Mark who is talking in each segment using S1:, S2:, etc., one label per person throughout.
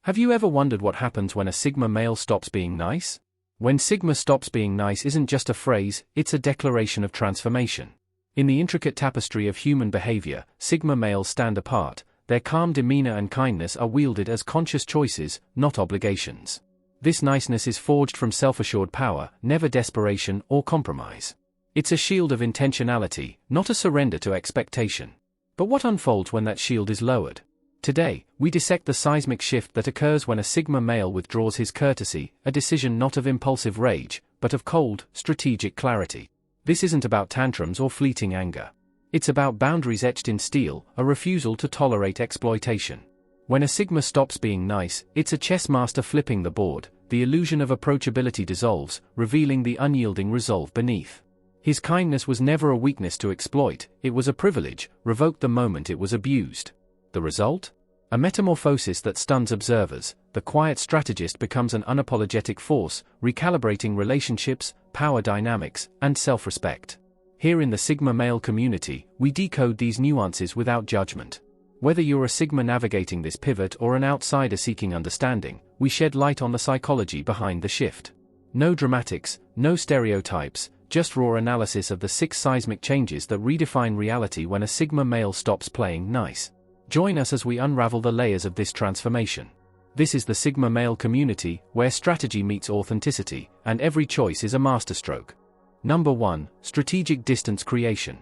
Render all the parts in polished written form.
S1: Have you ever wondered what happens when a Sigma male stops being nice? When Sigma stops being nice isn't just a phrase, it's a declaration of transformation. In the intricate tapestry of human behavior, Sigma males stand apart. Their calm demeanor and kindness are wielded as conscious choices, not obligations. This niceness is forged from self-assured power, never desperation or compromise. It's a shield of intentionality, not a surrender to expectation. But what unfolds when that shield is lowered? Today, we dissect the seismic shift that occurs when a Sigma male withdraws his courtesy, a decision not of impulsive rage, but of cold, strategic clarity. This isn't about tantrums or fleeting anger. It's about boundaries etched in steel, a refusal to tolerate exploitation. When a Sigma stops being nice, it's a chess master flipping the board. The illusion of approachability dissolves, revealing the unyielding resolve beneath. His kindness was never a weakness to exploit, it was a privilege, revoked the moment it was abused. The result? A metamorphosis that stuns observers. The quiet strategist becomes an unapologetic force, recalibrating relationships, power dynamics, and self-respect. Here in the Sigma male community, we decode these nuances without judgment. Whether you're a Sigma navigating this pivot or an outsider seeking understanding, we shed light on the psychology behind the shift. No dramatics, no stereotypes, just raw analysis of the 6 seismic changes that redefine reality when a Sigma male stops playing nice. Join us as we unravel the layers of this transformation. This is the Sigma male community, where strategy meets authenticity, and every choice is a masterstroke. Number 1. Strategic distance creation.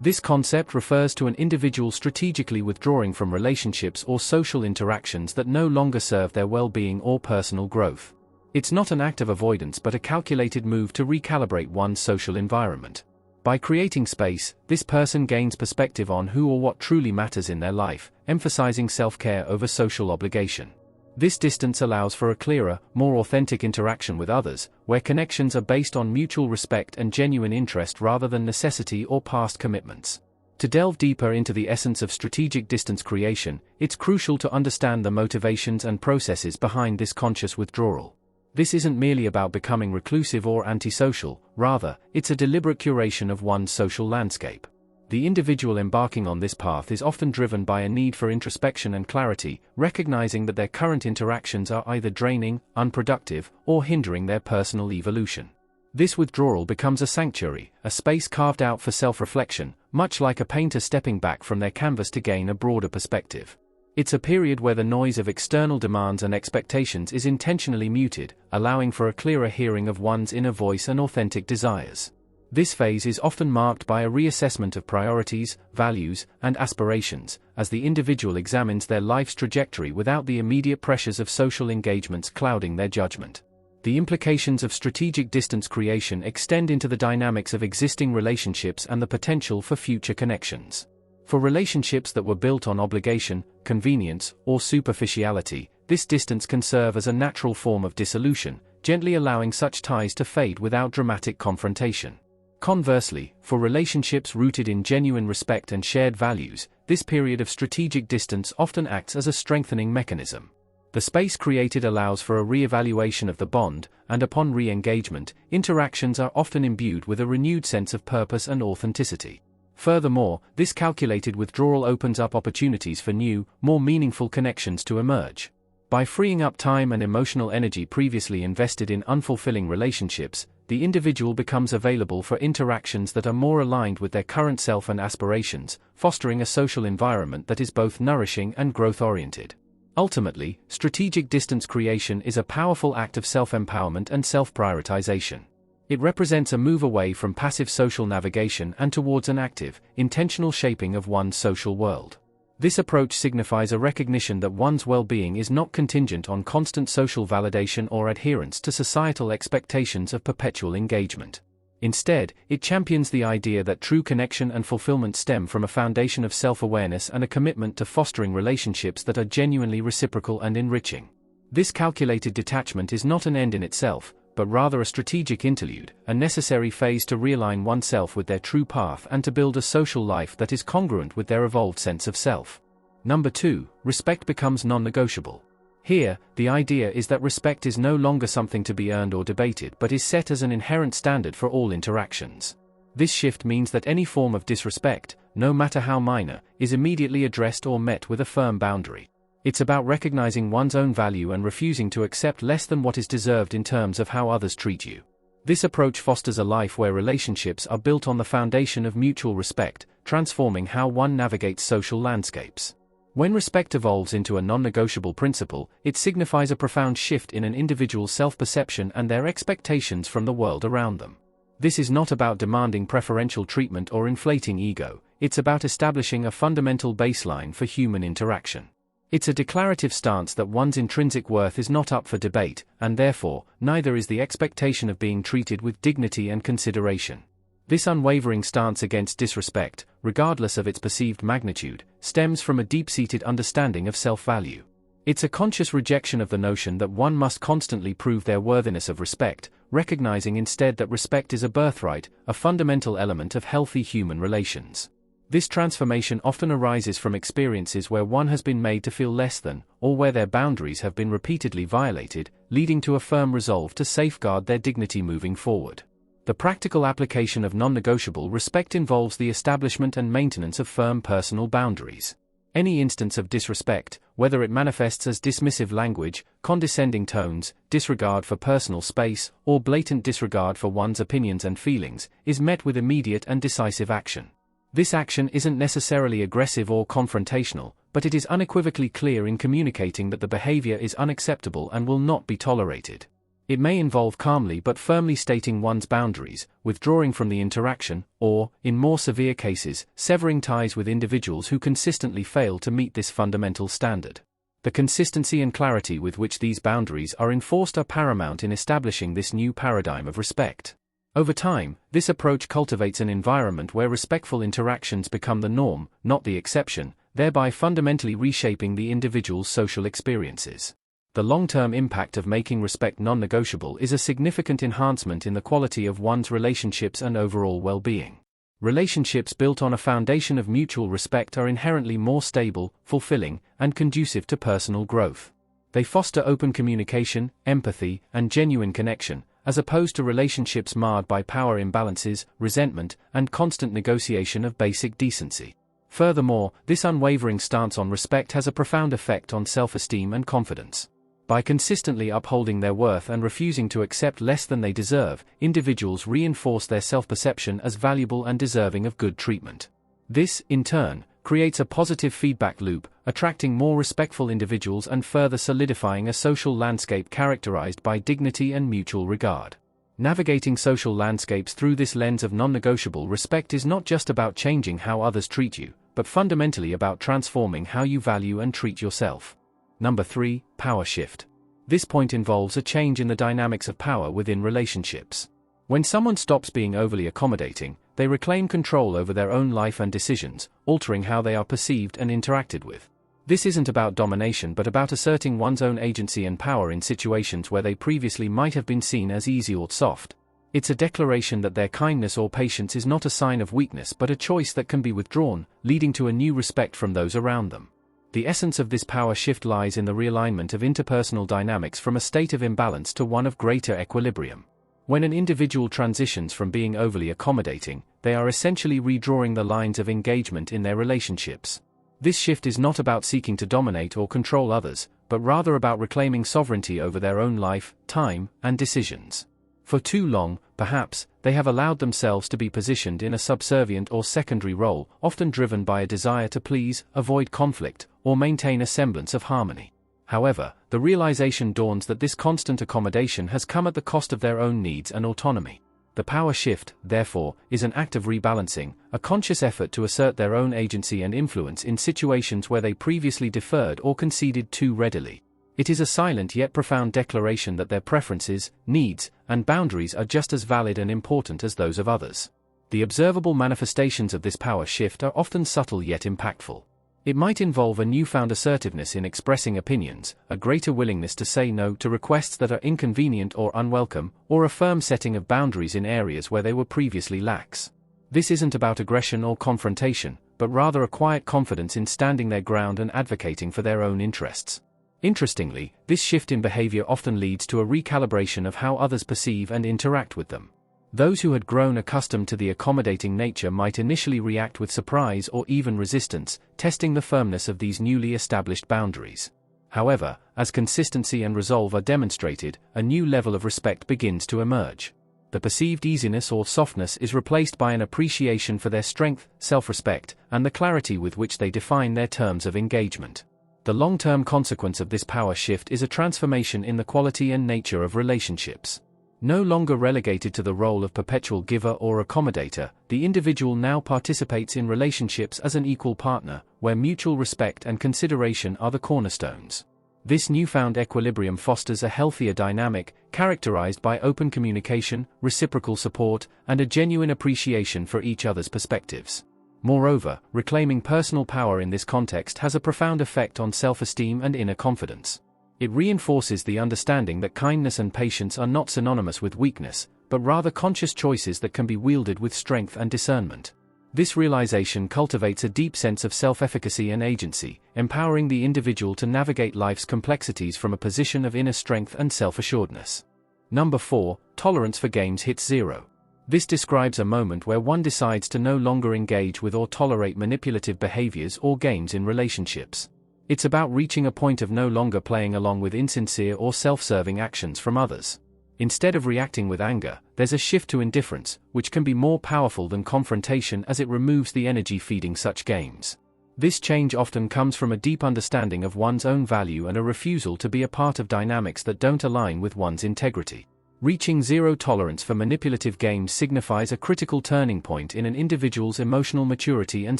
S1: This concept refers to an individual strategically withdrawing from relationships or social interactions that no longer serve their well-being or personal growth. It's not an act of avoidance but a calculated move to recalibrate one's social environment. By creating space, this person gains perspective on who or what truly matters in their life, emphasizing self-care over social obligation. This distance allows for a clearer, more authentic interaction with others, where connections are based on mutual respect and genuine interest rather than necessity or past commitments. To delve deeper into the essence of strategic distance creation, it's crucial to understand the motivations and processes behind this conscious withdrawal. This isn't merely about becoming reclusive or antisocial, rather, it's a deliberate curation of one's social landscape. The individual embarking on this path is often driven by a need for introspection and clarity, recognizing that their current interactions are either draining, unproductive, or hindering their personal evolution. This withdrawal becomes a sanctuary, a space carved out for self-reflection, much like a painter stepping back from their canvas to gain a broader perspective. It's a period where the noise of external demands and expectations is intentionally muted, allowing for a clearer hearing of one's inner voice and authentic desires. This phase is often marked by a reassessment of priorities, values, and aspirations, as the individual examines their life's trajectory without the immediate pressures of social engagements clouding their judgment. The implications of strategic distance creation extend into the dynamics of existing relationships and the potential for future connections. For relationships that were built on obligation, convenience, or superficiality, this distance can serve as a natural form of dissolution, gently allowing such ties to fade without dramatic confrontation. Conversely, for relationships rooted in genuine respect and shared values, this period of strategic distance often acts as a strengthening mechanism. The space created allows for a re-evaluation of the bond, and upon re-engagement, interactions are often imbued with a renewed sense of purpose and authenticity. Furthermore, this calculated withdrawal opens up opportunities for new, more meaningful connections to emerge. By freeing up time and emotional energy previously invested in unfulfilling relationships, the individual becomes available for interactions that are more aligned with their current self and aspirations, fostering a social environment that is both nourishing and growth-oriented. Ultimately, strategic distance creation is a powerful act of self-empowerment and self-prioritization. It represents a move away from passive social navigation and towards an active, intentional shaping of one's social world. This approach signifies a recognition that one's well-being is not contingent on constant social validation or adherence to societal expectations of perpetual engagement. Instead, it champions the idea that true connection and fulfillment stem from a foundation of self-awareness and a commitment to fostering relationships that are genuinely reciprocal and enriching. This calculated detachment is not an end in itself, but rather a strategic interlude, a necessary phase to realign oneself with their true path and to build a social life that is congruent with their evolved sense of self. Number 2, respect becomes non-negotiable. Here, the idea is that respect is no longer something to be earned or debated but is set as an inherent standard for all interactions. This shift means that any form of disrespect, no matter how minor, is immediately addressed or met with a firm boundary. It's about recognizing one's own value and refusing to accept less than what is deserved in terms of how others treat you. This approach fosters a life where relationships are built on the foundation of mutual respect, transforming how one navigates social landscapes. When respect evolves into a non-negotiable principle, it signifies a profound shift in an individual's self-perception and their expectations from the world around them. This is not about demanding preferential treatment or inflating ego, it's about establishing a fundamental baseline for human interaction. It's a declarative stance that one's intrinsic worth is not up for debate, and therefore, neither is the expectation of being treated with dignity and consideration. This unwavering stance against disrespect, regardless of its perceived magnitude, stems from a deep-seated understanding of self-value. It's a conscious rejection of the notion that one must constantly prove their worthiness of respect, recognizing instead that respect is a birthright, a fundamental element of healthy human relations. This transformation often arises from experiences where one has been made to feel less than, or where their boundaries have been repeatedly violated, leading to a firm resolve to safeguard their dignity moving forward. The practical application of non-negotiable respect involves the establishment and maintenance of firm personal boundaries. Any instance of disrespect, whether it manifests as dismissive language, condescending tones, disregard for personal space, or blatant disregard for one's opinions and feelings, is met with immediate and decisive action. This action isn't necessarily aggressive or confrontational, but it is unequivocally clear in communicating that the behavior is unacceptable and will not be tolerated. It may involve calmly but firmly stating one's boundaries, withdrawing from the interaction, or, in more severe cases, severing ties with individuals who consistently fail to meet this fundamental standard. The consistency and clarity with which these boundaries are enforced are paramount in establishing this new paradigm of respect. Over time, this approach cultivates an environment where respectful interactions become the norm, not the exception, thereby fundamentally reshaping the individual's social experiences. The long-term impact of making respect non-negotiable is a significant enhancement in the quality of one's relationships and overall well-being. Relationships built on a foundation of mutual respect are inherently more stable, fulfilling, and conducive to personal growth. They foster open communication, empathy, and genuine connection, as opposed to relationships marred by power imbalances, resentment, and constant negotiation of basic decency. Furthermore, this unwavering stance on respect has a profound effect on self-esteem and confidence. By consistently upholding their worth and refusing to accept less than they deserve, individuals reinforce their self-perception as valuable and deserving of good treatment. This, in turn, creates a positive feedback loop, attracting more respectful individuals and further solidifying a social landscape characterized by dignity and mutual regard. Navigating social landscapes through this lens of non-negotiable respect is not just about changing how others treat you, but fundamentally about transforming how you value and treat yourself. Number 3, power shift. This point involves a change in the dynamics of power within relationships. When someone stops being overly accommodating, they reclaim control over their own life and decisions, altering how they are perceived and interacted with. This isn't about domination but about asserting one's own agency and power in situations where they previously might have been seen as easy or soft. It's a declaration that their kindness or patience is not a sign of weakness but a choice that can be withdrawn, leading to a new respect from those around them. The essence of this power shift lies in the realignment of interpersonal dynamics from a state of imbalance to one of greater equilibrium. When an individual transitions from being overly accommodating, they are essentially redrawing the lines of engagement in their relationships. This shift is not about seeking to dominate or control others, but rather about reclaiming sovereignty over their own life, time, and decisions. For too long, perhaps, they have allowed themselves to be positioned in a subservient or secondary role, often driven by a desire to please, avoid conflict, or maintain a semblance of harmony. However, the realization dawns that this constant accommodation has come at the cost of their own needs and autonomy. The power shift, therefore, is an act of rebalancing, a conscious effort to assert their own agency and influence in situations where they previously deferred or conceded too readily. It is a silent yet profound declaration that their preferences, needs, and boundaries are just as valid and important as those of others. The observable manifestations of this power shift are often subtle yet impactful. It might involve a newfound assertiveness in expressing opinions, a greater willingness to say no to requests that are inconvenient or unwelcome, or a firm setting of boundaries in areas where they were previously lax. This isn't about aggression or confrontation, but rather a quiet confidence in standing their ground and advocating for their own interests. Interestingly, this shift in behavior often leads to a recalibration of how others perceive and interact with them. Those who had grown accustomed to the accommodating nature might initially react with surprise or even resistance, testing the firmness of these newly established boundaries. However, as consistency and resolve are demonstrated, a new level of respect begins to emerge. The perceived easiness or softness is replaced by an appreciation for their strength, self-respect, and the clarity with which they define their terms of engagement. The long-term consequence of this power shift is a transformation in the quality and nature of relationships. No longer relegated to the role of perpetual giver or accommodator, the individual now participates in relationships as an equal partner, where mutual respect and consideration are the cornerstones. This newfound equilibrium fosters a healthier dynamic, characterized by open communication, reciprocal support, and a genuine appreciation for each other's perspectives. Moreover, reclaiming personal power in this context has a profound effect on self-esteem and inner confidence. It reinforces the understanding that kindness and patience are not synonymous with weakness, but rather conscious choices that can be wielded with strength and discernment. This realization cultivates a deep sense of self-efficacy and agency, empowering the individual to navigate life's complexities from a position of inner strength and self-assuredness. Number 4, tolerance for games hits zero. This describes a moment where one decides to no longer engage with or tolerate manipulative behaviors or games in relationships. It's about reaching a point of no longer playing along with insincere or self-serving actions from others. Instead of reacting with anger, there's a shift to indifference, which can be more powerful than confrontation as it removes the energy feeding such games. This change often comes from a deep understanding of one's own value and a refusal to be a part of dynamics that don't align with one's integrity. Reaching zero tolerance for manipulative games signifies a critical turning point in an individual's emotional maturity and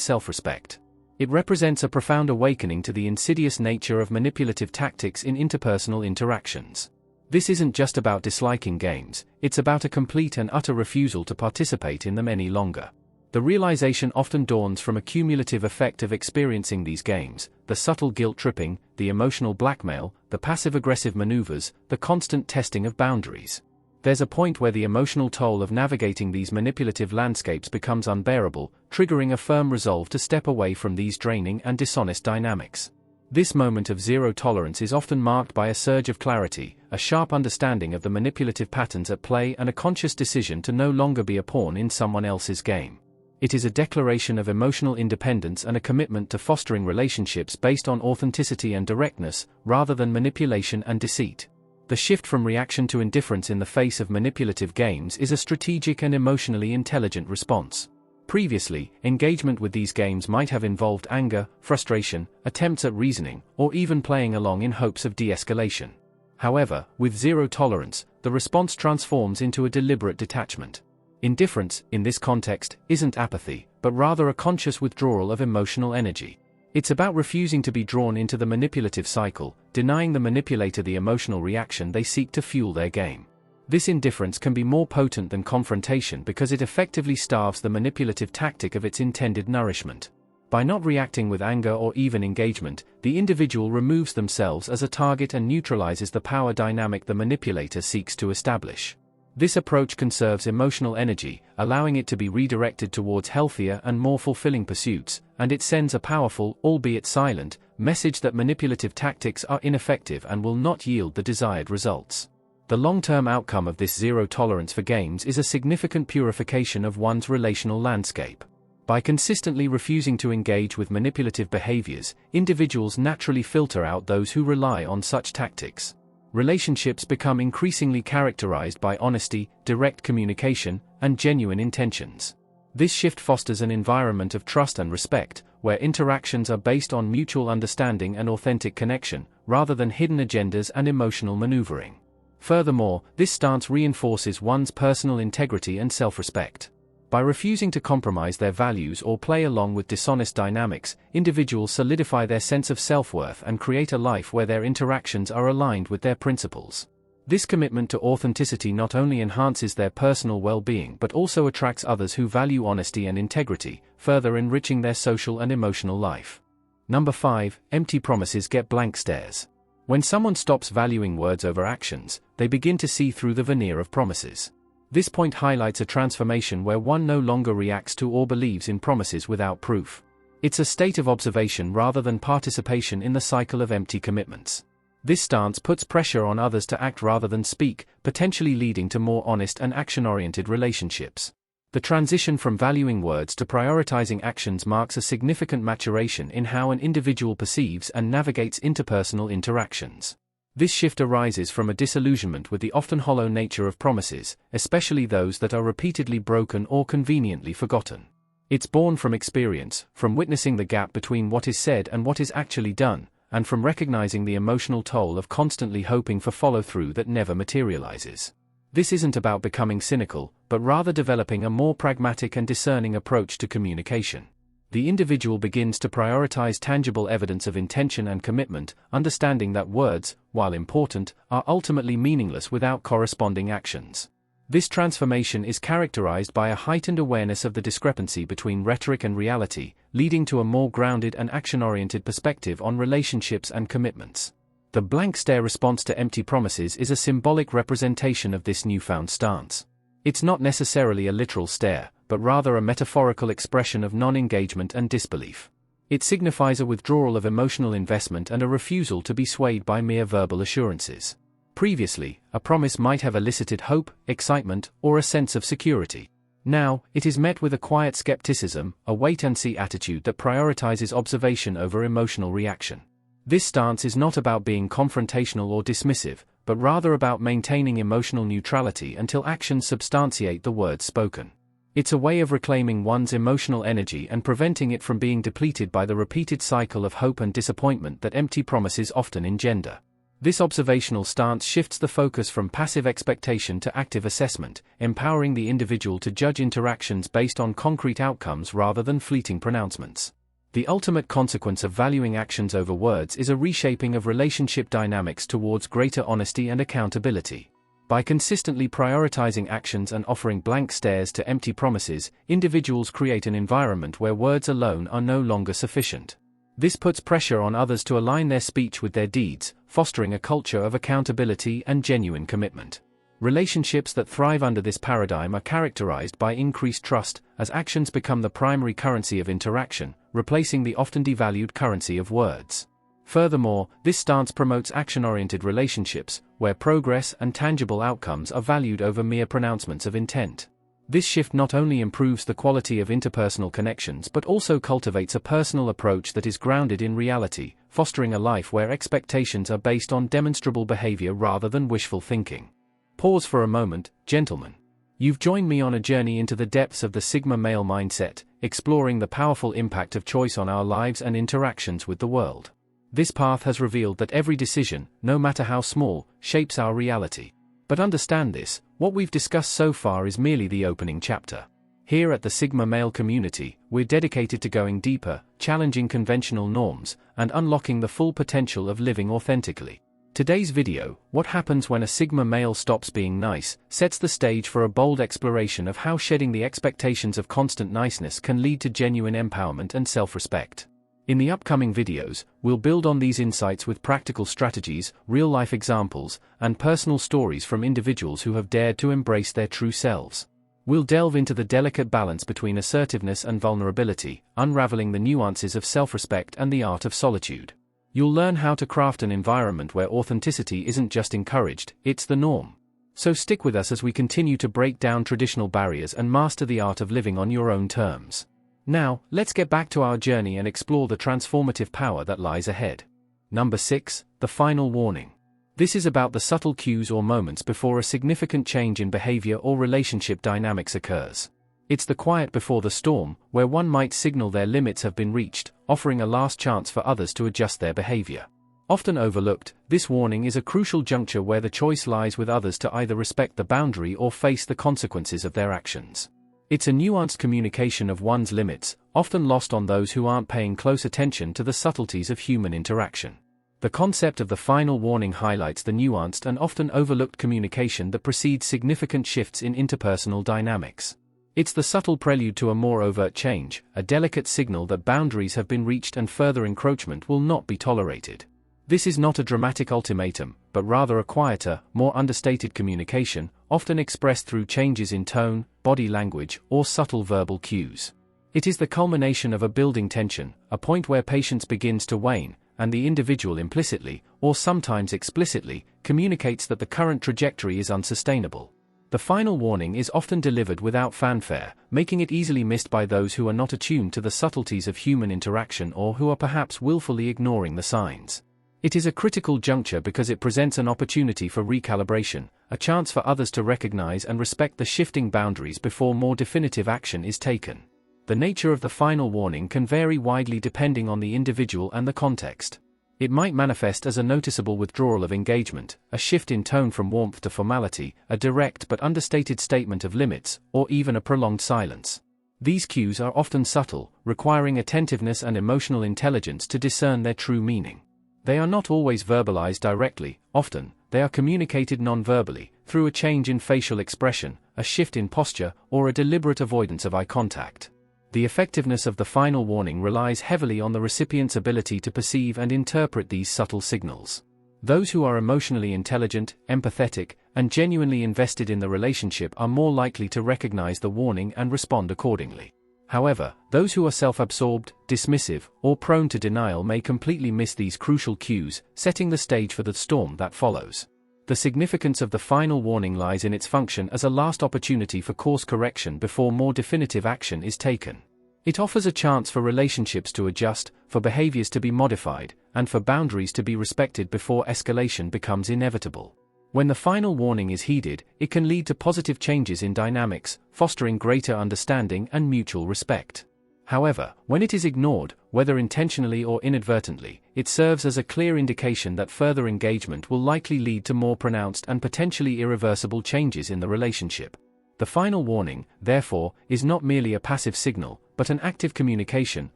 S1: self-respect. It represents a profound awakening to the insidious nature of manipulative tactics in interpersonal interactions. This isn't just about disliking games, it's about a complete and utter refusal to participate in them any longer. The realization often dawns from a cumulative effect of experiencing these games: the subtle guilt tripping, the emotional blackmail, the passive-aggressive maneuvers, the constant testing of boundaries. There's a point where the emotional toll of navigating these manipulative landscapes becomes unbearable, triggering a firm resolve to step away from these draining and dishonest dynamics. This moment of zero tolerance is often marked by a surge of clarity, a sharp understanding of the manipulative patterns at play, and a conscious decision to no longer be a pawn in someone else's game. It is a declaration of emotional independence and a commitment to fostering relationships based on authenticity and directness, rather than manipulation and deceit. The shift from reaction to indifference in the face of manipulative games is a strategic and emotionally intelligent response. Previously, engagement with these games might have involved anger, frustration, attempts at reasoning, or even playing along in hopes of de-escalation. However, with zero tolerance, the response transforms into a deliberate detachment. Indifference, in this context, isn't apathy, but rather a conscious withdrawal of emotional energy. It's about refusing to be drawn into the manipulative cycle, denying the manipulator the emotional reaction they seek to fuel their game. This indifference can be more potent than confrontation because it effectively starves the manipulative tactic of its intended nourishment. By not reacting with anger or even engagement, the individual removes themselves as a target and neutralizes the power dynamic the manipulator seeks to establish. This approach conserves emotional energy, allowing it to be redirected towards healthier and more fulfilling pursuits, and it sends a powerful, albeit silent, message that manipulative tactics are ineffective and will not yield the desired results. The long-term outcome of this zero tolerance for games is a significant purification of one's relational landscape. By consistently refusing to engage with manipulative behaviors, individuals naturally filter out those who rely on such tactics. Relationships become increasingly characterized by honesty, direct communication, and genuine intentions. This shift fosters an environment of trust and respect, where interactions are based on mutual understanding and authentic connection, rather than hidden agendas and emotional maneuvering. Furthermore, this stance reinforces one's personal integrity and self-respect. By refusing to compromise their values or play along with dishonest dynamics, individuals solidify their sense of self-worth and create a life where their interactions are aligned with their principles. This commitment to authenticity not only enhances their personal well-being but also attracts others who value honesty and integrity, further enriching their social and emotional life. Number 5, empty promises get blank stares. When someone stops valuing words over actions, they begin to see through the veneer of promises. This point highlights a transformation where one no longer reacts to or believes in promises without proof. It's a state of observation rather than participation in the cycle of empty commitments. This stance puts pressure on others to act rather than speak, potentially leading to more honest and action-oriented relationships. The transition from valuing words to prioritizing actions marks a significant maturation in how an individual perceives and navigates interpersonal interactions. This shift arises from a disillusionment with the often hollow nature of promises, especially those that are repeatedly broken or conveniently forgotten. It's born from experience, from witnessing the gap between what is said and what is actually done, and from recognizing the emotional toll of constantly hoping for follow-through that never materializes. This isn't about becoming cynical, but rather developing a more pragmatic and discerning approach to communication. The individual begins to prioritize tangible evidence of intention and commitment, understanding that words, while important, are ultimately meaningless without corresponding actions. This transformation is characterized by a heightened awareness of the discrepancy between rhetoric and reality, leading to a more grounded and action-oriented perspective on relationships and commitments. The blank stare response to empty promises is a symbolic representation of this newfound stance. It's not necessarily a literal stare, but rather a metaphorical expression of non-engagement and disbelief. It signifies a withdrawal of emotional investment and a refusal to be swayed by mere verbal assurances. Previously, a promise might have elicited hope, excitement, or a sense of security. Now, it is met with a quiet skepticism, a wait-and-see attitude that prioritizes observation over emotional reaction. This stance is not about being confrontational or dismissive, but rather about maintaining emotional neutrality until actions substantiate the words spoken. It's a way of reclaiming one's emotional energy and preventing it from being depleted by the repeated cycle of hope and disappointment that empty promises often engender. This observational stance shifts the focus from passive expectation to active assessment, empowering the individual to judge interactions based on concrete outcomes rather than fleeting pronouncements. The ultimate consequence of valuing actions over words is a reshaping of relationship dynamics towards greater honesty and accountability. By consistently prioritizing actions and offering blank stares to empty promises, individuals create an environment where words alone are no longer sufficient. This puts pressure on others to align their speech with their deeds, fostering a culture of accountability and genuine commitment. Relationships that thrive under this paradigm are characterized by increased trust, as actions become the primary currency of interaction, replacing the often devalued currency of words. Furthermore, this stance promotes action-oriented relationships, where progress and tangible outcomes are valued over mere pronouncements of intent. This shift not only improves the quality of interpersonal connections but also cultivates a personal approach that is grounded in reality, fostering a life where expectations are based on demonstrable behavior rather than wishful thinking. Pause for a moment, gentlemen. You've joined me on a journey into the depths of the Sigma male mindset, exploring the powerful impact of choice on our lives and interactions with the world. This path has revealed that every decision, no matter how small, shapes our reality. But understand this, what we've discussed so far is merely the opening chapter. Here at the Sigma male community, we're dedicated to going deeper, challenging conventional norms, and unlocking the full potential of living authentically. Today's video, What Happens When a Sigma Male Stops Being Nice, sets the stage for a bold exploration of how shedding the expectations of constant niceness can lead to genuine empowerment and self-respect. In the upcoming videos, we'll build on these insights with practical strategies, real-life examples, and personal stories from individuals who have dared to embrace their true selves. We'll delve into the delicate balance between assertiveness and vulnerability, unraveling the nuances of self-respect and the art of solitude. You'll learn how to craft an environment where authenticity isn't just encouraged, it's the norm. So stick with us as we continue to break down traditional barriers and master the art of living on your own terms. Now, let's get back to our journey and explore the transformative power that lies ahead. Number 6, the final warning. This is about the subtle cues or moments before a significant change in behavior or relationship dynamics occurs. It's the quiet before the storm, where one might signal their limits have been reached, offering a last chance for others to adjust their behavior. Often overlooked, this warning is a crucial juncture where the choice lies with others to either respect the boundary or face the consequences of their actions. It's a nuanced communication of one's limits, often lost on those who aren't paying close attention to the subtleties of human interaction. The concept of the final warning highlights the nuanced and often overlooked communication that precedes significant shifts in interpersonal dynamics. It's the subtle prelude to a more overt change, a delicate signal that boundaries have been reached and further encroachment will not be tolerated. This is not a dramatic ultimatum, but rather a quieter, more understated communication, often expressed through changes in tone, body language, or subtle verbal cues. It is the culmination of a building tension, a point where patience begins to wane, and the individual implicitly, or sometimes explicitly, communicates that the current trajectory is unsustainable. The The final warning is often delivered without fanfare, making it easily missed by those who are not attuned to the subtleties of human interaction or who are perhaps willfully ignoring the signs. It is a critical juncture because it presents an opportunity for recalibration, a chance for others to recognize and respect the shifting boundaries before more definitive action is taken. The nature of the final warning can vary widely depending on the individual and the context. It might manifest as a noticeable withdrawal of engagement, a shift in tone from warmth to formality, a direct but understated statement of limits, or even a prolonged silence. These cues are often subtle, requiring attentiveness and emotional intelligence to discern their true meaning. They are not always verbalized directly. Often, they are communicated non-verbally, through a change in facial expression, a shift in posture, or a deliberate avoidance of eye contact. The effectiveness of the final warning relies heavily on the recipient's ability to perceive and interpret these subtle signals. Those who are emotionally intelligent, empathetic, and genuinely invested in the relationship are more likely to recognize the warning and respond accordingly. However, those who are self-absorbed, dismissive, or prone to denial may completely miss these crucial cues, setting the stage for the storm that follows. The significance of the final warning lies in its function as a last opportunity for course correction before more definitive action is taken. It offers a chance for relationships to adjust, for behaviors to be modified, and for boundaries to be respected before escalation becomes inevitable. When the final warning is heeded, it can lead to positive changes in dynamics, fostering greater understanding and mutual respect. However, when it is ignored, whether intentionally or inadvertently, it serves as a clear indication that further engagement will likely lead to more pronounced and potentially irreversible changes in the relationship. The final warning, therefore, is not merely a passive signal, but an active communication,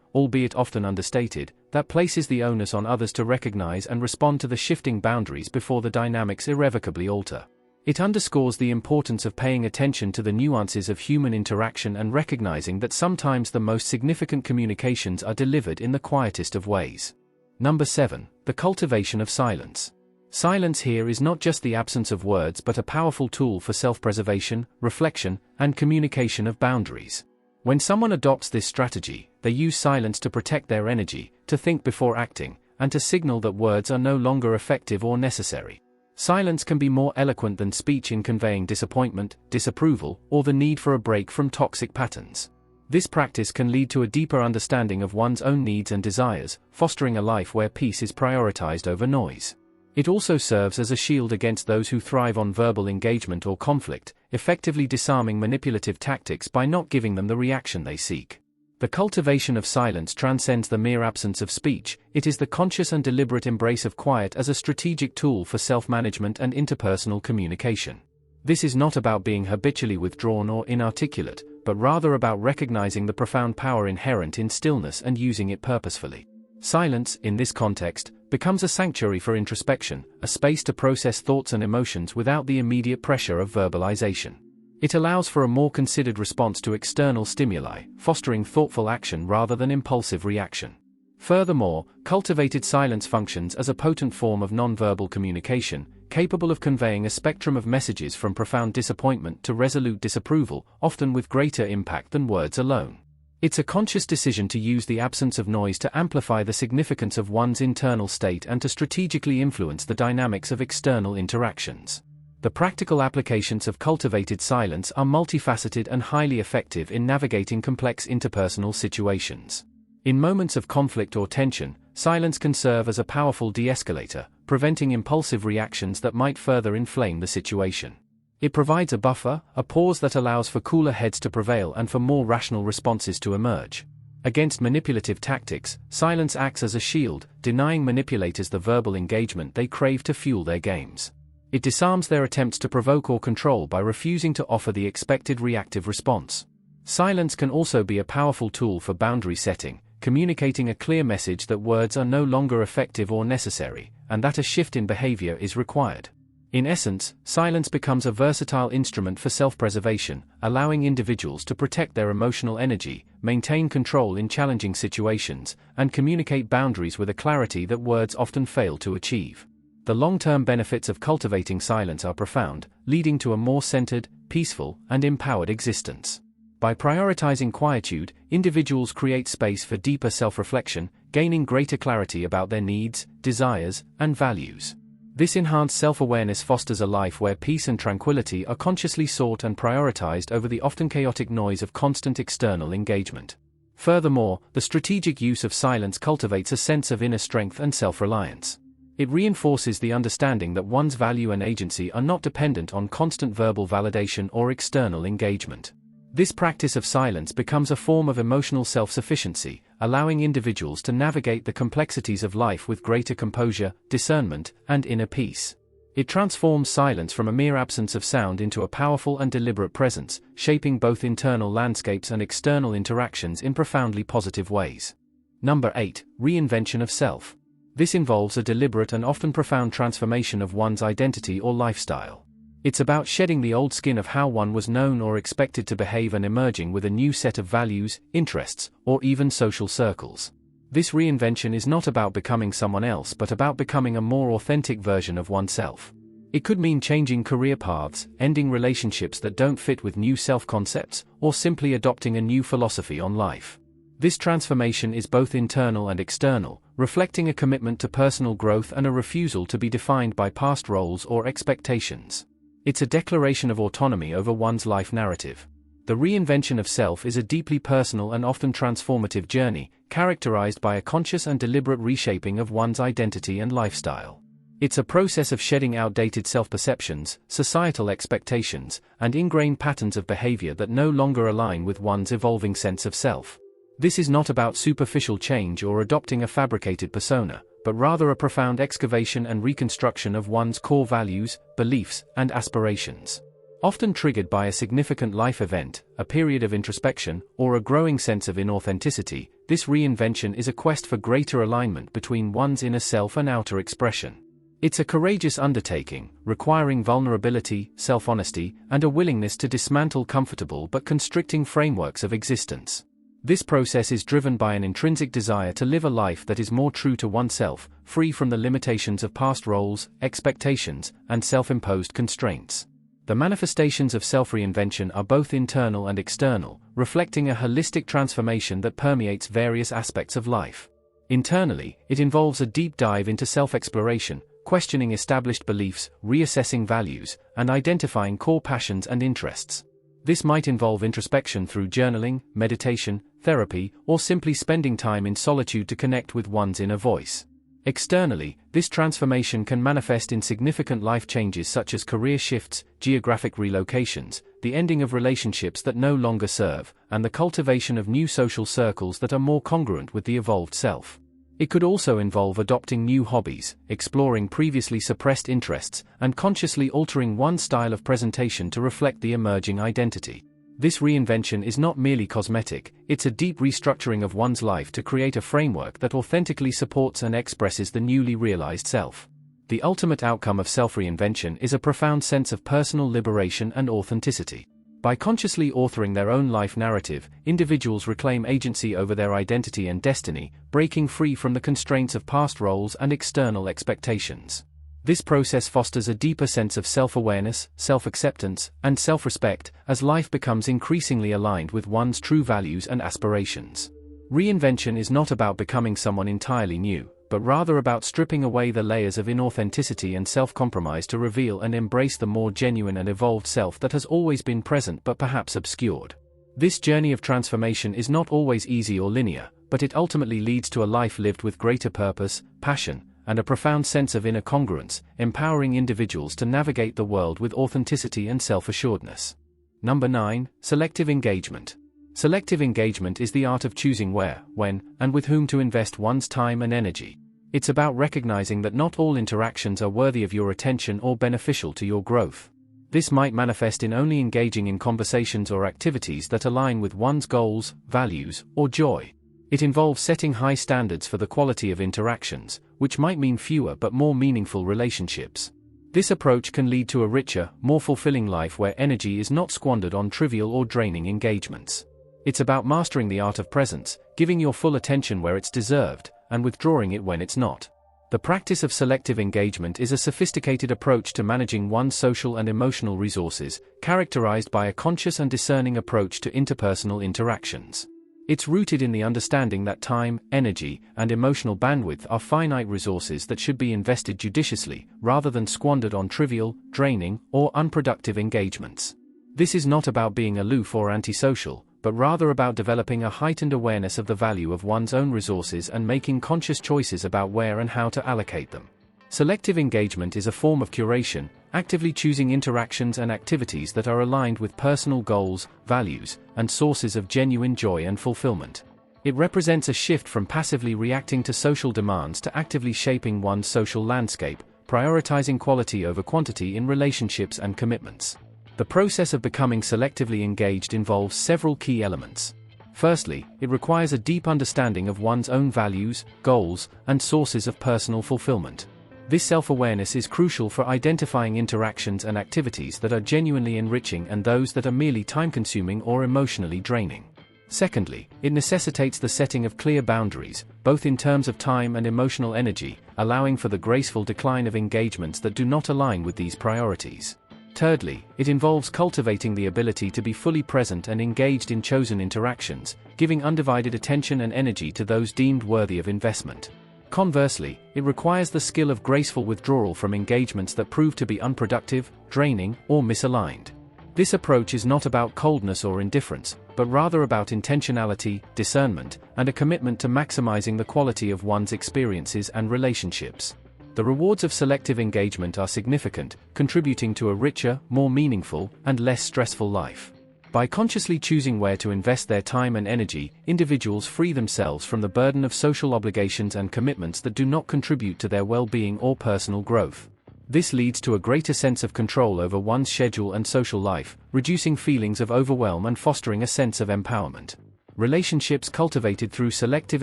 S1: albeit often understated, that places the onus on others to recognize and respond to the shifting boundaries before the dynamics irrevocably alter. It underscores the importance of paying attention to the nuances of human interaction and recognizing that sometimes the most significant communications are delivered in the quietest of ways. Number 7. The cultivation of silence. Silence here is not just the absence of words but a powerful tool for self-preservation, reflection, and communication of boundaries. When someone adopts this strategy, they use silence to protect their energy, to think before acting, and to signal that words are no longer effective or necessary. Silence can be more eloquent than speech in conveying disappointment, disapproval, or the need for a break from toxic patterns. This practice can lead to a deeper understanding of one's own needs and desires, fostering a life where peace is prioritized over noise. It also serves as a shield against those who thrive on verbal engagement or conflict, effectively disarming manipulative tactics by not giving them the reaction they seek. The cultivation of silence transcends the mere absence of speech. It is the conscious and deliberate embrace of quiet as a strategic tool for self-management and interpersonal communication. This is not about being habitually withdrawn or inarticulate, but rather about recognizing the profound power inherent in stillness and using it purposefully. Silence, in this context, becomes a sanctuary for introspection, a space to process thoughts and emotions without the immediate pressure of verbalization. It allows for a more considered response to external stimuli, fostering thoughtful action rather than impulsive reaction. Furthermore, cultivated silence functions as a potent form of nonverbal communication, capable of conveying a spectrum of messages from profound disappointment to resolute disapproval, often with greater impact than words alone. It's a conscious decision to use the absence of noise to amplify the significance of one's internal state and to strategically influence the dynamics of external interactions. The practical applications of cultivated silence are multifaceted and highly effective in navigating complex interpersonal situations. In moments of conflict or tension, silence can serve as a powerful de-escalator, preventing impulsive reactions that might further inflame the situation. It provides a buffer, a pause that allows for cooler heads to prevail and for more rational responses to emerge. Against manipulative tactics, silence acts as a shield, denying manipulators the verbal engagement they crave to fuel their games. It disarms their attempts to provoke or control by refusing to offer the expected reactive response. Silence can also be a powerful tool for boundary setting, communicating a clear message that words are no longer effective or necessary, and that a shift in behavior is required. In essence, silence becomes a versatile instrument for self-preservation, allowing individuals to protect their emotional energy, maintain control in challenging situations, and communicate boundaries with a clarity that words often fail to achieve. The long-term benefits of cultivating silence are profound, leading to a more centered, peaceful, and empowered existence. By prioritizing quietude, individuals create space for deeper self-reflection, gaining greater clarity about their needs, desires, and values. This enhanced self-awareness fosters a life where peace and tranquility are consciously sought and prioritized over the often chaotic noise of constant external engagement. Furthermore, the strategic use of silence cultivates a sense of inner strength and self-reliance. It reinforces the understanding that one's value and agency are not dependent on constant verbal validation or external engagement. This practice of silence becomes a form of emotional self-sufficiency, allowing individuals to navigate the complexities of life with greater composure, discernment, and inner peace. It transforms silence from a mere absence of sound into a powerful and deliberate presence, shaping both internal landscapes and external interactions in profoundly positive ways. Number 8. Reinvention of self. This involves a deliberate and often profound transformation of one's identity or lifestyle. It's about shedding the old skin of how one was known or expected to behave and emerging with a new set of values, interests, or even social circles. This reinvention is not about becoming someone else but about becoming a more authentic version of oneself. It could mean changing career paths, ending relationships that don't fit with new self-concepts, or simply adopting a new philosophy on life. This transformation is both internal and external, reflecting a commitment to personal growth and a refusal to be defined by past roles or expectations. It's a declaration of autonomy over one's life narrative. The reinvention of self is a deeply personal and often transformative journey, characterized by a conscious and deliberate reshaping of one's identity and lifestyle. It's a process of shedding outdated self-perceptions, societal expectations, and ingrained patterns of behavior that no longer align with one's evolving sense of self. This is not about superficial change or adopting a fabricated persona, but rather a profound excavation and reconstruction of one's core values, beliefs, and aspirations. Often triggered by a significant life event, a period of introspection, or a growing sense of inauthenticity, this reinvention is a quest for greater alignment between one's inner self and outer expression. It's a courageous undertaking, requiring vulnerability, self-honesty, and a willingness to dismantle comfortable but constricting frameworks of existence. This process is driven by an intrinsic desire to live a life that is more true to oneself, free from the limitations of past roles, expectations, and self-imposed constraints. The manifestations of self-reinvention are both internal and external, reflecting a holistic transformation that permeates various aspects of life. Internally, it involves a deep dive into self-exploration, questioning established beliefs, reassessing values, and identifying core passions and interests. This might involve introspection through journaling, meditation, therapy, or simply spending time in solitude to connect with one's inner voice. Externally, this transformation can manifest in significant life changes such as career shifts, geographic relocations, the ending of relationships that no longer serve, and the cultivation of new social circles that are more congruent with the evolved self. It could also involve adopting new hobbies, exploring previously suppressed interests, and consciously altering one's style of presentation to reflect the emerging identity. This reinvention is not merely cosmetic, it's a deep restructuring of one's life to create a framework that authentically supports and expresses the newly realized self. The ultimate outcome of self-reinvention is a profound sense of personal liberation and authenticity. By consciously authoring their own life narrative, individuals reclaim agency over their identity and destiny, breaking free from the constraints of past roles and external expectations. This process fosters a deeper sense of self-awareness, self-acceptance, and self-respect, as life becomes increasingly aligned with one's true values and aspirations. Reinvention is not about becoming someone entirely new, but rather about stripping away the layers of inauthenticity and self-compromise to reveal and embrace the more genuine and evolved self that has always been present but perhaps obscured. This journey of transformation is not always easy or linear, but it ultimately leads to a life lived with greater purpose, passion, and a profound sense of inner congruence, empowering individuals to navigate the world with authenticity and self-assuredness. Number 9. Selective engagement. Selective engagement is the art of choosing where, when, and with whom to invest one's time and energy. It's about recognizing that not all interactions are worthy of your attention or beneficial to your growth. This might manifest in only engaging in conversations or activities that align with one's goals, values, or joy. It involves setting high standards for the quality of interactions, which might mean fewer but more meaningful relationships. This approach can lead to a richer, more fulfilling life where energy is not squandered on trivial or draining engagements. It's about mastering the art of presence, giving your full attention where it's deserved, and withdrawing it when it's not. The practice of selective engagement is a sophisticated approach to managing one's social and emotional resources, characterized by a conscious and discerning approach to interpersonal interactions. It's rooted in the understanding that time, energy, and emotional bandwidth are finite resources that should be invested judiciously, rather than squandered on trivial, draining, or unproductive engagements. This is not about being aloof or antisocial, but rather about developing a heightened awareness of the value of one's own resources and making conscious choices about where and how to allocate them. Selective engagement is a form of curation, actively choosing interactions and activities that are aligned with personal goals, values, and sources of genuine joy and fulfillment. It represents a shift from passively reacting to social demands to actively shaping one's social landscape, prioritizing quality over quantity in relationships and commitments. The process of becoming selectively engaged involves several key elements. Firstly, it requires a deep understanding of one's own values, goals, and sources of personal fulfillment. This self-awareness is crucial for identifying interactions and activities that are genuinely enriching and those that are merely time-consuming or emotionally draining. Secondly, it necessitates the setting of clear boundaries, both in terms of time and emotional energy, allowing for the graceful decline of engagements that do not align with these priorities. Thirdly, it involves cultivating the ability to be fully present and engaged in chosen interactions, giving undivided attention and energy to those deemed worthy of investment. Conversely, it requires the skill of graceful withdrawal from engagements that prove to be unproductive, draining, or misaligned. This approach is not about coldness or indifference, but rather about intentionality, discernment, and a commitment to maximizing the quality of one's experiences and relationships. The rewards of selective engagement are significant, contributing to a richer, more meaningful, and less stressful life. By consciously choosing where to invest their time and energy, individuals free themselves from the burden of social obligations and commitments that do not contribute to their well-being or personal growth. This leads to a greater sense of control over one's schedule and social life, reducing feelings of overwhelm and fostering a sense of empowerment. Relationships cultivated through selective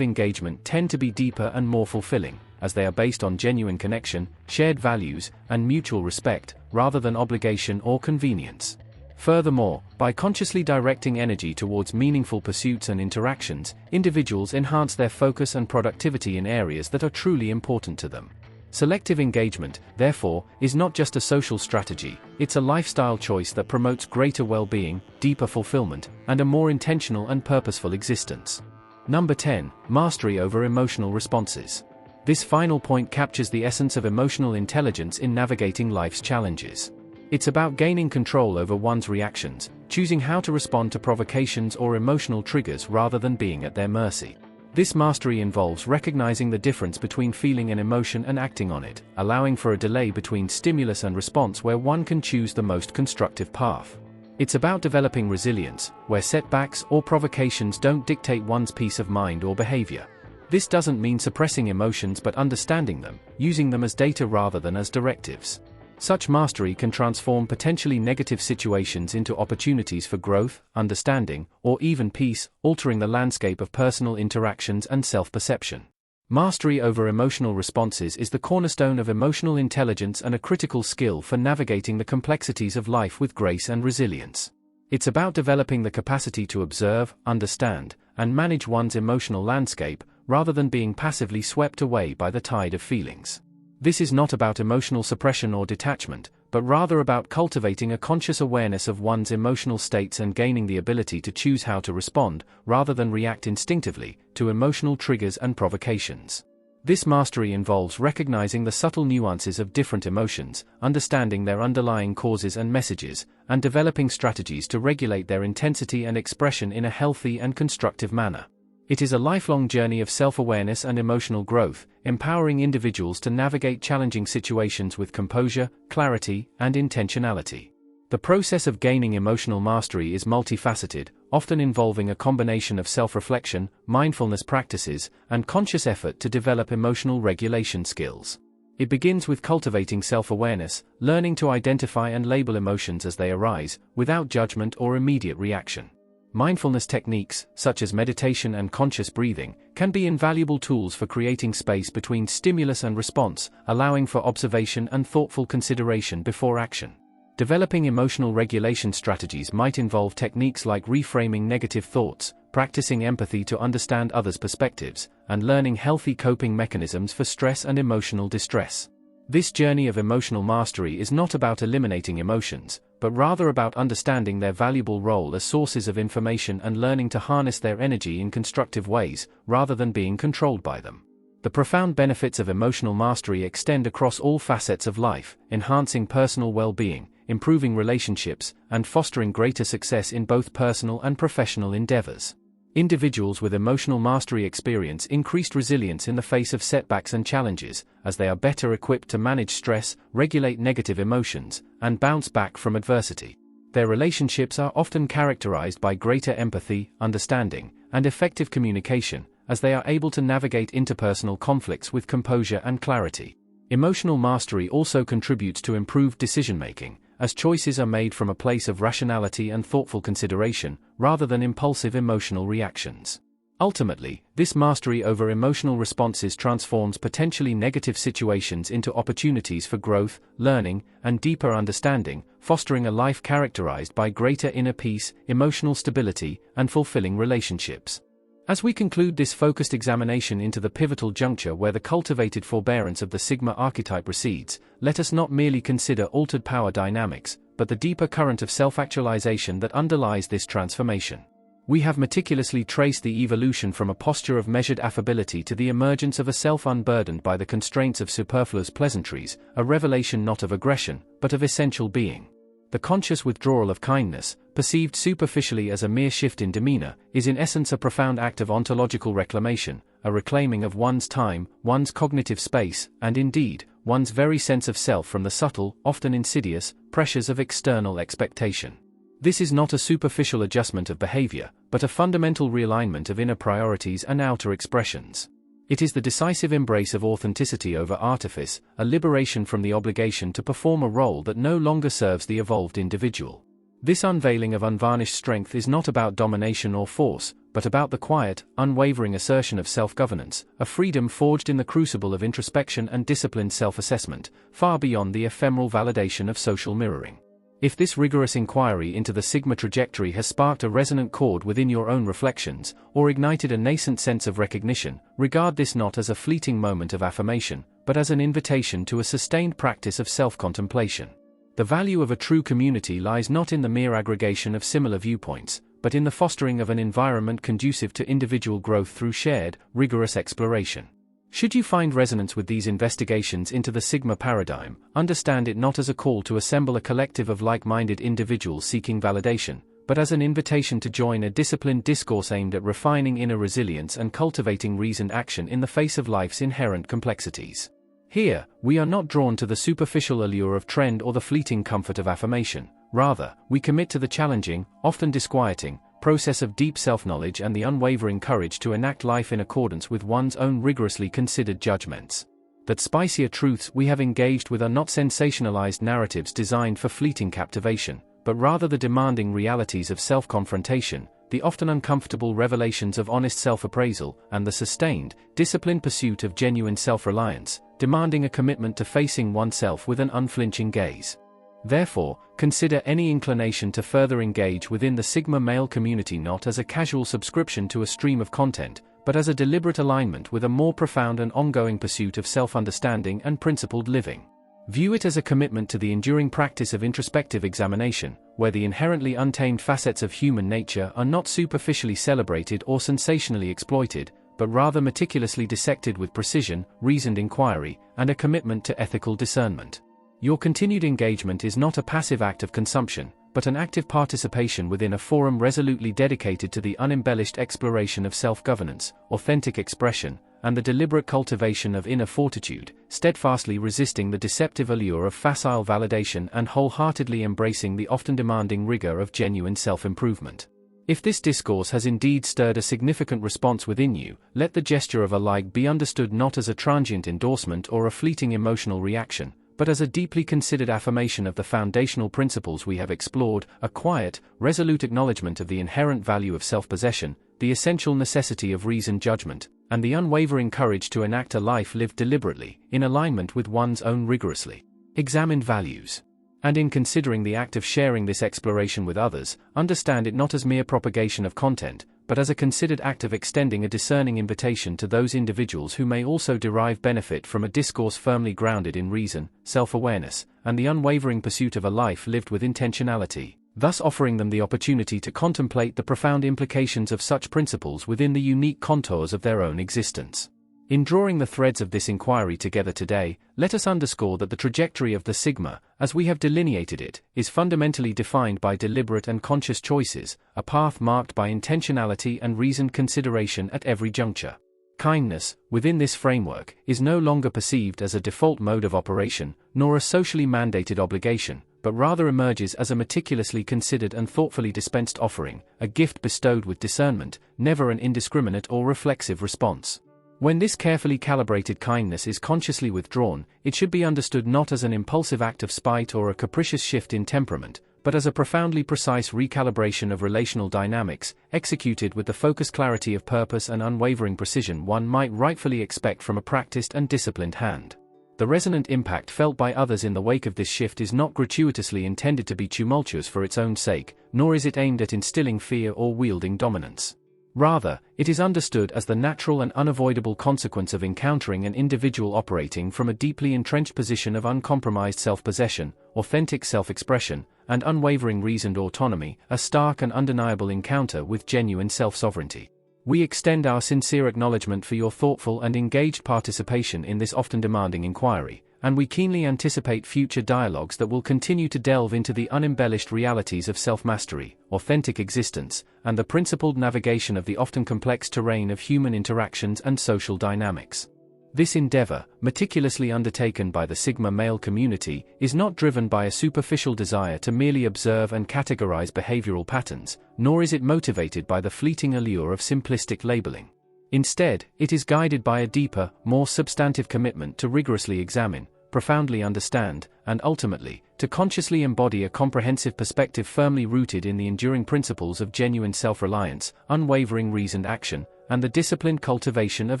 S1: engagement tend to be deeper and more fulfilling, as they are based on genuine connection, shared values, and mutual respect, rather than obligation or convenience. Furthermore, by consciously directing energy towards meaningful pursuits and interactions, individuals enhance their focus and productivity in areas that are truly important to them. Selective engagement, therefore, is not just a social strategy, it's a lifestyle choice that promotes greater well-being, deeper fulfillment, and a more intentional and purposeful existence. Number 10. Mastery over emotional responses. This final point captures the essence of emotional intelligence in navigating life's challenges. It's about gaining control over one's reactions, choosing how to respond to provocations or emotional triggers rather than being at their mercy. This mastery involves recognizing the difference between feeling an emotion and acting on it, allowing for a delay between stimulus and response where one can choose the most constructive path. It's about developing resilience, where setbacks or provocations don't dictate one's peace of mind or behavior. This doesn't mean suppressing emotions but understanding them, using them as data rather than as directives. Such mastery can transform potentially negative situations into opportunities for growth, understanding, or even peace, altering the landscape of personal interactions and self-perception. Mastery over emotional responses is the cornerstone of emotional intelligence and a critical skill for navigating the complexities of life with grace and resilience. It's about developing the capacity to observe, understand, and manage one's emotional landscape, rather than being passively swept away by the tide of feelings. This is not about emotional suppression or detachment, but rather about cultivating a conscious awareness of one's emotional states and gaining the ability to choose how to respond, rather than react instinctively, to emotional triggers and provocations. This mastery involves recognizing the subtle nuances of different emotions, understanding their underlying causes and messages, and developing strategies to regulate their intensity and expression in a healthy and constructive manner. It is a lifelong journey of self-awareness and emotional growth, empowering individuals to navigate challenging situations with composure, clarity, and intentionality. The process of gaining emotional mastery is multifaceted, often involving a combination of self-reflection, mindfulness practices, and conscious effort to develop emotional regulation skills. It begins with cultivating self-awareness, learning to identify and label emotions as they arise, without judgment or immediate reaction. Mindfulness techniques, such as meditation and conscious breathing, can be invaluable tools for creating space between stimulus and response, allowing for observation and thoughtful consideration before action. Developing emotional regulation strategies might involve techniques like reframing negative thoughts, practicing empathy to understand others' perspectives, and learning healthy coping mechanisms for stress and emotional distress. This journey of emotional mastery is not about eliminating emotions, but rather about understanding their valuable role as sources of information and learning to harness their energy in constructive ways, rather than being controlled by them. The profound benefits of emotional mastery extend across all facets of life, enhancing personal well-being, improving relationships, and fostering greater success in both personal and professional endeavors. Individuals with emotional mastery experience increased resilience in the face of setbacks and challenges, as they are better equipped to manage stress, regulate negative emotions, and bounce back from adversity. Their relationships are often characterized by greater empathy, understanding, and effective communication, as they are able to navigate interpersonal conflicts with composure and clarity. Emotional mastery also contributes to improved decision-making, as choices are made from a place of rationality and thoughtful consideration, rather than impulsive emotional reactions. Ultimately, this mastery over emotional responses transforms potentially negative situations into opportunities for growth, learning, and deeper understanding, fostering a life characterized by greater inner peace, emotional stability, and fulfilling relationships. As we conclude this focused examination into the pivotal juncture where the cultivated forbearance of the Sigma archetype recedes, let us not merely consider altered power dynamics, but the deeper current of self-actualization that underlies this transformation. We have meticulously traced the evolution from a posture of measured affability to the emergence of a self unburdened by the constraints of superfluous pleasantries, a revelation not of aggression, but of essential being. The conscious withdrawal of kindness, perceived superficially as a mere shift in demeanor, is in essence a profound act of ontological reclamation, a reclaiming of one's time, one's cognitive space, and indeed, one's very sense of self from the subtle, often insidious, pressures of external expectation. This is not a superficial adjustment of behavior, but a fundamental realignment of inner priorities and outer expressions. It is the decisive embrace of authenticity over artifice, a liberation from the obligation to perform a role that no longer serves the evolved individual. This unveiling of unvarnished strength is not about domination or force, but about the quiet, unwavering assertion of self-governance, a freedom forged in the crucible of introspection and disciplined self-assessment, far beyond the ephemeral validation of social mirroring. If this rigorous inquiry into the Sigma trajectory has sparked a resonant chord within your own reflections, or ignited a nascent sense of recognition, regard this not as a fleeting moment of affirmation, but as an invitation to a sustained practice of self-contemplation. The value of a true community lies not in the mere aggregation of similar viewpoints, but in the fostering of an environment conducive to individual growth through shared, rigorous exploration. Should you find resonance with these investigations into the Sigma paradigm, understand it not as a call to assemble a collective of like-minded individuals seeking validation, but as an invitation to join a disciplined discourse aimed at refining inner resilience and cultivating reasoned action in the face of life's inherent complexities. Here, we are not drawn to the superficial allure of trend or the fleeting comfort of affirmation. Rather, we commit to the challenging, often disquieting, process of deep self-knowledge and the unwavering courage to enact life in accordance with one's own rigorously considered judgments. That spicier truths we have engaged with are not sensationalized narratives designed for fleeting captivation, but rather the demanding realities of self-confrontation, the often uncomfortable revelations of honest self-appraisal, and the sustained, disciplined pursuit of genuine self-reliance, demanding a commitment to facing oneself with an unflinching gaze. Therefore, consider any inclination to further engage within the Sigma male community not as a casual subscription to a stream of content, but as a deliberate alignment with a more profound and ongoing pursuit of self-understanding and principled living. View it as a commitment to the enduring practice of introspective examination, where the inherently untamed facets of human nature are not superficially celebrated or sensationally exploited, but rather meticulously dissected with precision, reasoned inquiry, and a commitment to ethical discernment. Your continued engagement is not a passive act of consumption, but an active participation within a forum resolutely dedicated to the unembellished exploration of self-governance, authentic expression, and the deliberate cultivation of inner fortitude, steadfastly resisting the deceptive allure of facile validation and wholeheartedly embracing the often demanding rigor of genuine self-improvement. If this discourse has indeed stirred a significant response within you, let the gesture of a like be understood not as a transient endorsement or a fleeting emotional reaction, but as a deeply considered affirmation of the foundational principles we have explored, a quiet, resolute acknowledgement of the inherent value of self-possession, the essential necessity of reasoned judgment, and the unwavering courage to enact a life lived deliberately, in alignment with one's own rigorously examined values. And in considering the act of sharing this exploration with others, understand it not as mere propagation of content, but as a considered act of extending a discerning invitation to those individuals who may also derive benefit from a discourse firmly grounded in reason, self-awareness, and the unwavering pursuit of a life lived with intentionality, thus offering them the opportunity to contemplate the profound implications of such principles within the unique contours of their own existence. In drawing the threads of this inquiry together today, let us underscore that the trajectory of the Sigma, as we have delineated it, is fundamentally defined by deliberate and conscious choices, a path marked by intentionality and reasoned consideration at every juncture. Kindness, within this framework, is no longer perceived as a default mode of operation, nor a socially mandated obligation, but rather emerges as a meticulously considered and thoughtfully dispensed offering, a gift bestowed with discernment, never an indiscriminate or reflexive response. When this carefully calibrated kindness is consciously withdrawn, it should be understood not as an impulsive act of spite or a capricious shift in temperament, but as a profoundly precise recalibration of relational dynamics, executed with the focused clarity of purpose and unwavering precision one might rightfully expect from a practiced and disciplined hand. The resonant impact felt by others in the wake of this shift is not gratuitously intended to be tumultuous for its own sake, nor is it aimed at instilling fear or wielding dominance. Rather, it is understood as the natural and unavoidable consequence of encountering an individual operating from a deeply entrenched position of uncompromised self-possession, authentic self-expression, and unwavering reasoned autonomy, a stark and undeniable encounter with genuine self-sovereignty. We extend our sincere acknowledgement for your thoughtful and engaged participation in this often demanding inquiry, and we keenly anticipate future dialogues that will continue to delve into the unembellished realities of self-mastery, authentic existence, and the principled navigation of the often complex terrain of human interactions and social dynamics. This endeavor, meticulously undertaken by the Sigma male community, is not driven by a superficial desire to merely observe and categorize behavioral patterns, nor is it motivated by the fleeting allure of simplistic labeling. Instead, it is guided by a deeper, more substantive commitment to rigorously examine, profoundly understand, and ultimately, to consciously embody a comprehensive perspective firmly rooted in the enduring principles of genuine self-reliance, unwavering reasoned action, and the disciplined cultivation of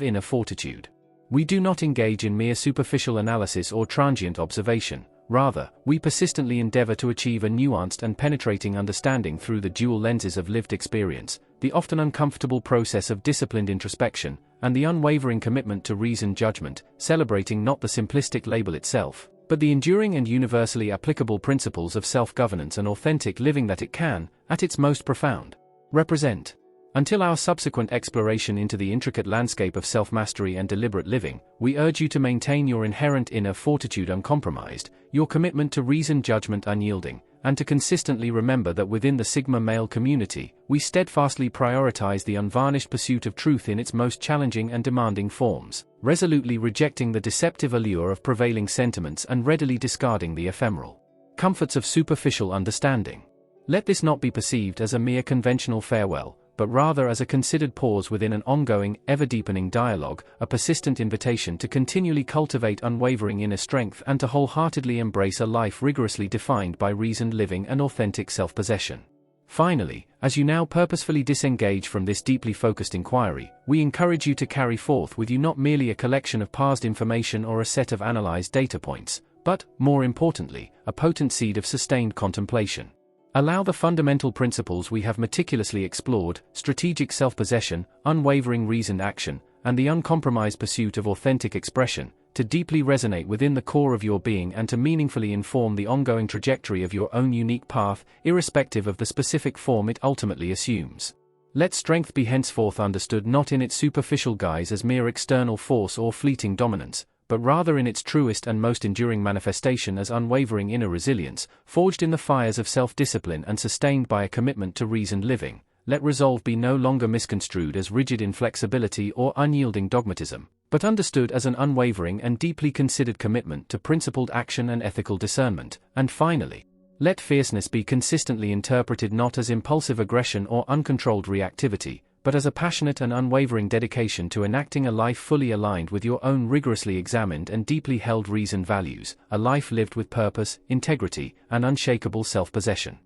S1: inner fortitude. We do not engage in mere superficial analysis or transient observation. Rather, we persistently endeavor to achieve a nuanced and penetrating understanding through the dual lenses of lived experience, the often uncomfortable process of disciplined introspection, and the unwavering commitment to reasoned judgment, celebrating not the simplistic label itself, but the enduring and universally applicable principles of self-governance and authentic living that it can, at its most profound, represent. Until our subsequent exploration into the intricate landscape of self-mastery and deliberate living, we urge you to maintain your inherent inner fortitude uncompromised, your commitment to reasoned judgment unyielding, and to consistently remember that within the Sigma male community, we steadfastly prioritize the unvarnished pursuit of truth in its most challenging and demanding forms, resolutely rejecting the deceptive allure of prevailing sentiments and readily discarding the ephemeral comforts of superficial understanding. Let this not be perceived as a mere conventional farewell, but rather as a considered pause within an ongoing, ever-deepening dialogue, a persistent invitation to continually cultivate unwavering inner strength and to wholeheartedly embrace a life rigorously defined by reasoned living and authentic self-possession. Finally, as you now purposefully disengage from this deeply focused inquiry, we encourage you to carry forth with you not merely a collection of parsed information or a set of analyzed data points, but, more importantly, a potent seed of sustained contemplation. Allow the fundamental principles we have meticulously explored, strategic self-possession, unwavering reasoned action, and the uncompromised pursuit of authentic expression, to deeply resonate within the core of your being and to meaningfully inform the ongoing trajectory of your own unique path, irrespective of the specific form it ultimately assumes. Let strength be henceforth understood not in its superficial guise as mere external force or fleeting dominance, but rather in its truest and most enduring manifestation as unwavering inner resilience, forged in the fires of self-discipline and sustained by a commitment to reasoned living. Let resolve be no longer misconstrued as rigid inflexibility or unyielding dogmatism, but understood as an unwavering and deeply considered commitment to principled action and ethical discernment. And finally, let fierceness be consistently interpreted not as impulsive aggression or uncontrolled reactivity, but as a passionate and unwavering dedication to enacting a life fully aligned with your own rigorously examined and deeply held reasoned values, a life lived with purpose, integrity, and unshakable self-possession.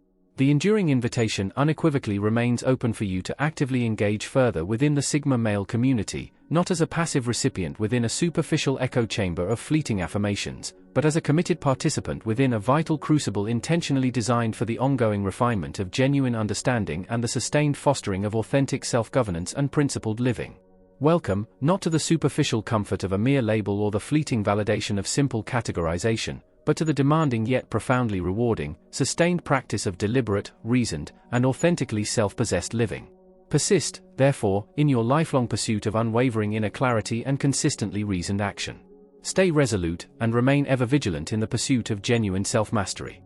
S1: The enduring invitation unequivocally remains open for you to actively engage further within the Sigma male community, not as a passive recipient within a superficial echo chamber of fleeting affirmations, but as a committed participant within a vital crucible intentionally designed for the ongoing refinement of genuine understanding and the sustained fostering of authentic self-governance and principled living. Welcome, not to the superficial comfort of a mere label or the fleeting validation of simple categorization, but to the demanding yet profoundly rewarding, sustained practice of deliberate, reasoned, and authentically self-possessed living. Persist, therefore, in your lifelong pursuit of unwavering inner clarity and consistently reasoned action. Stay resolute, and remain ever vigilant in the pursuit of genuine self-mastery.